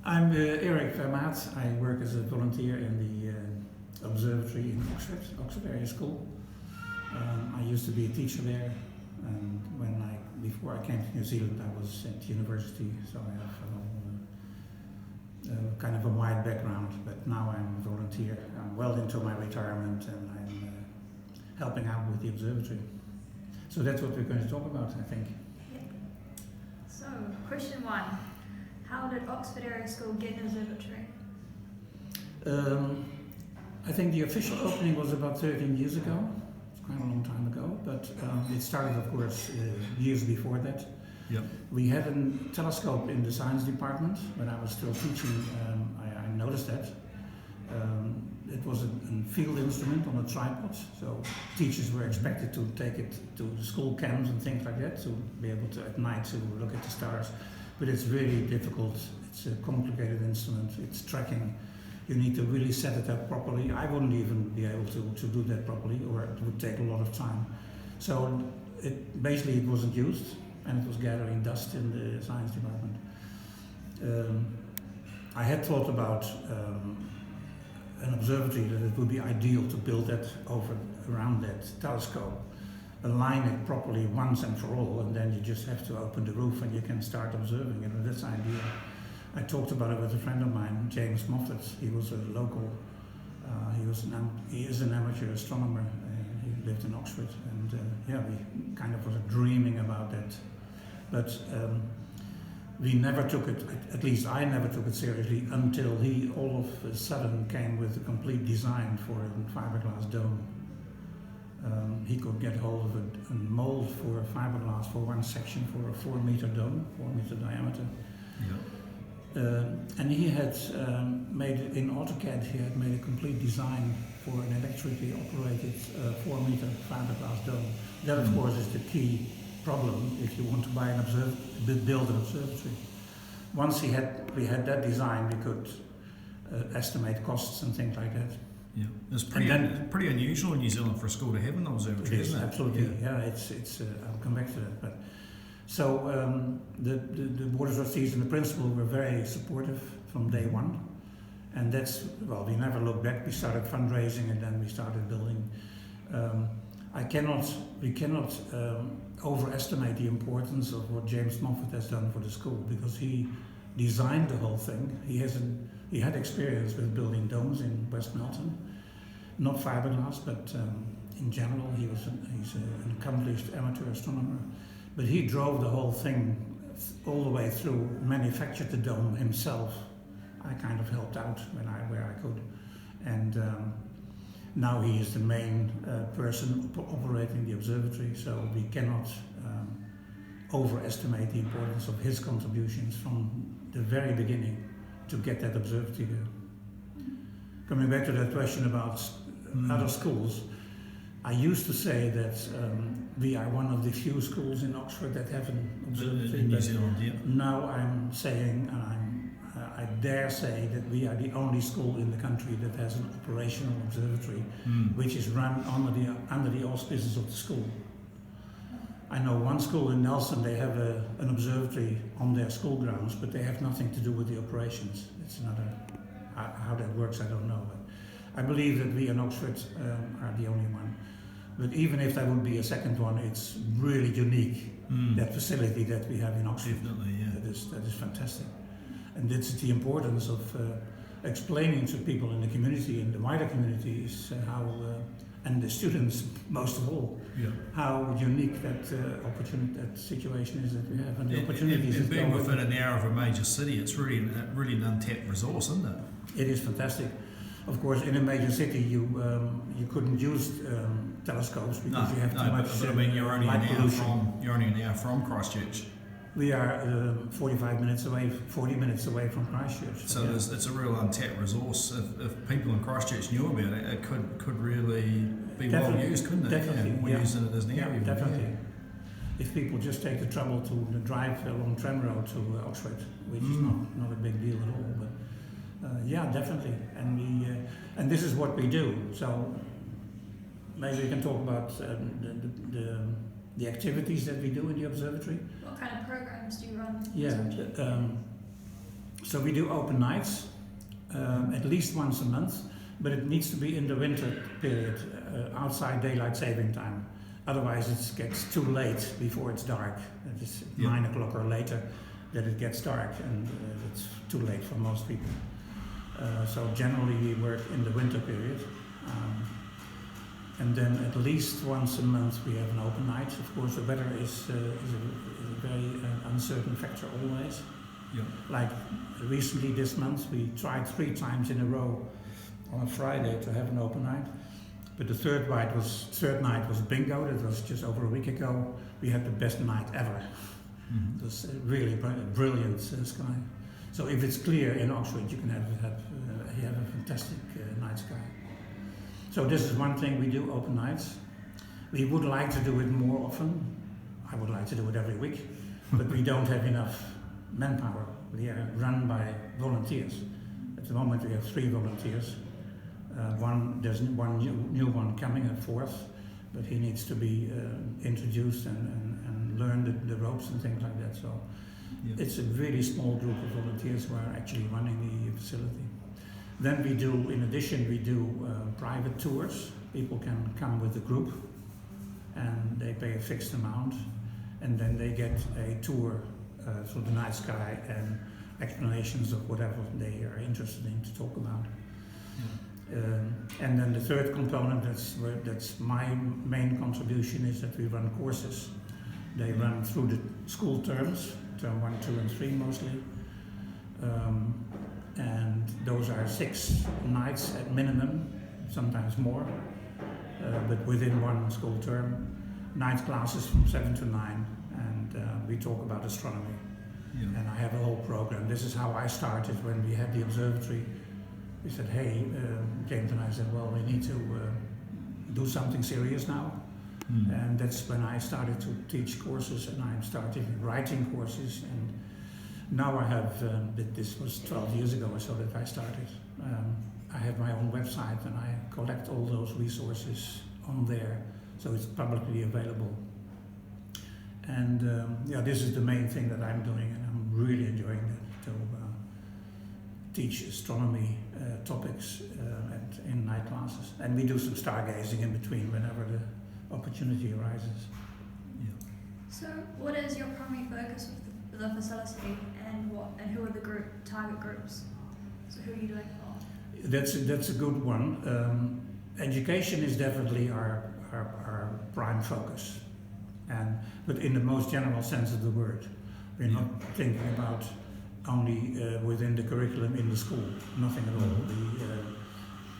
I'm Erik Vermaat. I work as a volunteer in the observatory in Oxford Area School. I used to be a teacher there, and before I came to New Zealand, I was at university, so I have kind of a wide background. But now I'm a volunteer. I'm well into my retirement, and I'm helping out with the observatory. So that's what we're going to talk about, I think. Yeah. So, question 1. How did Oxford Area School get an observatory? I think the official opening was about 13 years ago. It's quite a long time ago, but it started, of course, years before that. Yep. We had a telescope in the science department. When I was still teaching, I noticed that. It was a field instrument on a tripod, so teachers were expected to take it to the school camps and things like that, to be able to, at night, to look at the stars. But it's really difficult. It's a complicated instrument. It's tracking. You need to really set it up properly. I wouldn't even be able to do that properly, or it would take a lot of time. So basically it wasn't used, and it was gathering dust in the science department. I had thought about an observatory, that it would be ideal to build that around that telescope, align it properly once and for all, and then you just have to open the roof and you can start observing it. And that's the idea. I talked about it with a friend of mine, James Moffat. He was a local, he is an amateur astronomer. He lived in Oxford, and we kind of was dreaming about that. But we never took it, at least I never took it seriously, until he all of a sudden came with a complete design for a fiberglass dome. He could get hold of a mold for a fiberglass for one section for a 4-meter dome, 4-meter diameter. Yeah. And he had made, in AutoCAD, he had made a complete design for an electrically operated 4-meter fiberglass dome. That, of course, is the key problem if you want to buy build an observatory. Once we had that design, we could estimate costs and things like that. Yeah, it's pretty unusual in New Zealand for a school to have an observatory, isn't it? Absolutely, yeah. It's I'll come back to that. But so the board of trustees and the principal were very supportive from day one, and we never looked back. We started fundraising, and then we started building. We cannot overestimate the importance of what James Moffat has done for the school, because he designed the whole thing. He had experience with building domes in West Melton, not fiberglass, but in general he's an accomplished amateur astronomer. But he drove the whole thing all the way through, manufactured the dome himself. I kind of helped out where I could, and now he is the main person operating the observatory. So we cannot overestimate the importance of his contributions from the very beginning to get that observatory there. Coming back to that question about other schools, I used to say that we are one of the few schools in Oxford that have an observatory. In New Zealand, yeah. Now I'm saying, and I dare say, that we are the only school in the country that has an operational observatory, which is run under the auspices of the school. I know one school in Nelson, they have an observatory on their school grounds, but they have nothing to do with the operations. It's another, how that works I don't know. But I believe that we in Oxford are the only one. But even if there would be a second one, it's really unique, that facility that we have in Oxford. Definitely, yeah. That is fantastic. And that's the importance of explaining to people in the community, in the wider communities, how, and the students most of all, how unique that situation is that we have, and the opportunities. And being within an hour of a major city, it's really an untapped resource, isn't it? It is fantastic. Of course, in a major city, you couldn't use telescopes because you have too much but I mean, you're only pollution. an hour from Christchurch. We are 40 minutes away from Christchurch. So it's a real untapped resource. If people in Christchurch knew about it, it could really be well used, couldn't it? Definitely, We're using it as an area. Definitely. If people just take the trouble to drive along Tram Road to Oxford, which is not a big deal at all, but definitely. And this is what we do. So maybe we can talk about the activities that we do in the observatory. What kind of programs do you run? So we do open nights at least once a month, but it needs to be in the winter period, outside daylight saving time. Otherwise it gets too late before it's dark. It's 9 o'clock or later that it gets dark, and it's too late for most people. So generally we work in the winter period. And then at least once a month we have an open night. Of course the weather is a very uncertain factor always. Yeah. Like recently this month we tried 3 times in a row on a Friday to have an open night. But the third night was bingo. That was just over a week ago. We had the best night ever. Mm-hmm. It was really brilliant sky. So if it's clear in Oxford, you can have a fantastic night sky. So this is one thing we do, open nights. We would like to do it more often. I would like to do it every week, but we don't have enough manpower. We are run by volunteers. At the moment we have 3 volunteers. There's one new one coming, a 4th, but he needs to be introduced and learn the ropes and things like that. So it's a really small group of volunteers who are actually running the facility. Then we do, in addition, we do private tours. People can come with a group and they pay a fixed amount, and then they get a tour through the night sky and explanations of whatever they are interested in to talk about. And then the third component, that's my main contribution, is that we run courses. They run through the school terms, term 1, 2 and 3 mostly. And those are 6 nights at minimum, sometimes more, but within one school term. Night classes from 7 to 9, and we talk about astronomy. Yeah. And I have a whole program. This is how I started when we had the observatory. We said, hey, James and I said, well, we need to do something serious now. Mm. And that's when I started to teach courses, and I started writing courses. And now I have, this was 12 years ago or so that I started. I have my own website, and I collect all those resources on there, so it's publicly available. And this is the main thing that I'm doing, and I'm really enjoying that, to teach astronomy topics in night classes. And we do some stargazing in between whenever the opportunity arises. Yeah. So what is your primary focus with the facility, and who are the target groups? So who are you doing for? That's a good one. Education is definitely our prime focus, but in the most general sense of the word. We're not thinking about only within the curriculum in the school, nothing at all.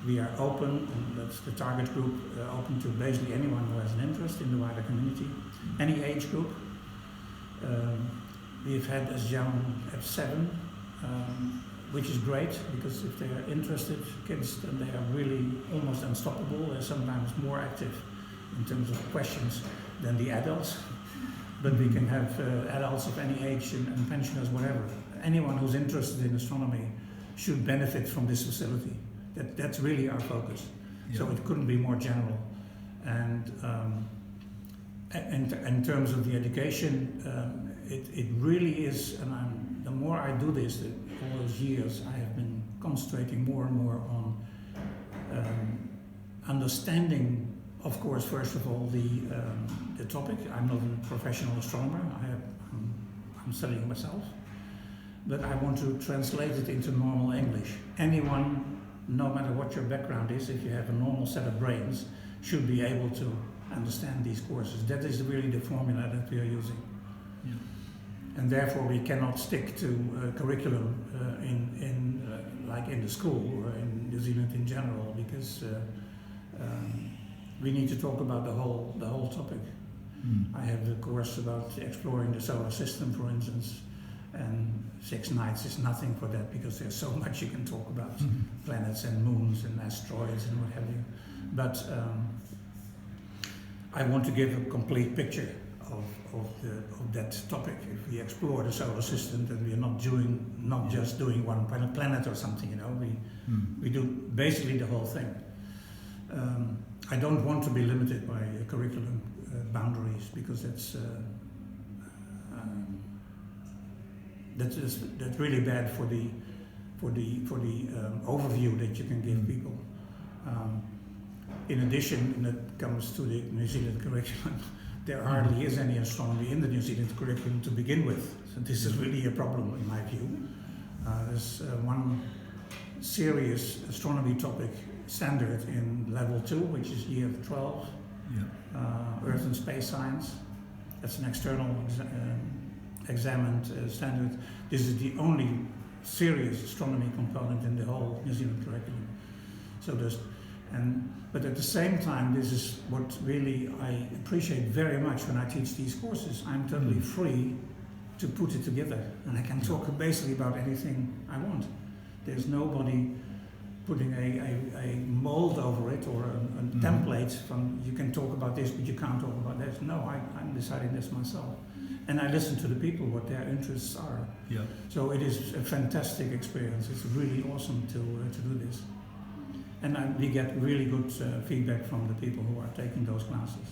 We are open, and that's the target group, open to basically anyone who has an interest in the wider community, any age group. We've had as young as 7, which is great, because if they are interested kids, then they are really almost unstoppable. They're sometimes more active in terms of questions than the adults. But we can have adults of any age and pensioners, whatever. Anyone who's interested in astronomy should benefit from this facility. That's really our focus. Yeah. So it couldn't be more general. And in terms of the education, it really is, and the more I do this, all those years, I have been concentrating more and more on understanding, of course, first of all, the topic. I'm not a professional astronomer. I'm studying myself. But I want to translate it into normal English. Anyone, no matter what your background is, if you have a normal set of brains, should be able to understand these courses. That is really the formula that we are using. Yeah. And therefore we cannot stick to curriculum like in the school or in New Zealand in general, because we need to talk about the whole topic. I have a course about exploring the solar system, for instance, and 6 nights is nothing for that, because there's so much you can talk about, planets and moons and asteroids and what have you. But I want to give a complete picture of that topic. If we explore the solar system, then we are not just doing one planet or something. We do basically the whole thing. I don't want to be limited by curriculum that's really bad for the overview that you can give people. In addition, when it comes to the New Zealand curriculum, there hardly is any astronomy in the New Zealand curriculum to begin with. So this is really a problem in my view. There's one serious astronomy topic standard in level 2, which is year 12, Earth and Space Science. That's an external examined standard. This is the only serious astronomy component in the whole New Zealand curriculum. So but at the same time, this is what really I appreciate very much when I teach these courses. I'm totally free to put it together, and I can talk basically about anything I want. There's nobody putting a mold over it or a template from you can talk about this but you can't talk about this. No, I'm deciding this myself. And I listen to the people, what their interests are. Yeah. So it is a fantastic experience. It's really awesome to do this. And we get really good feedback from the people who are taking those classes.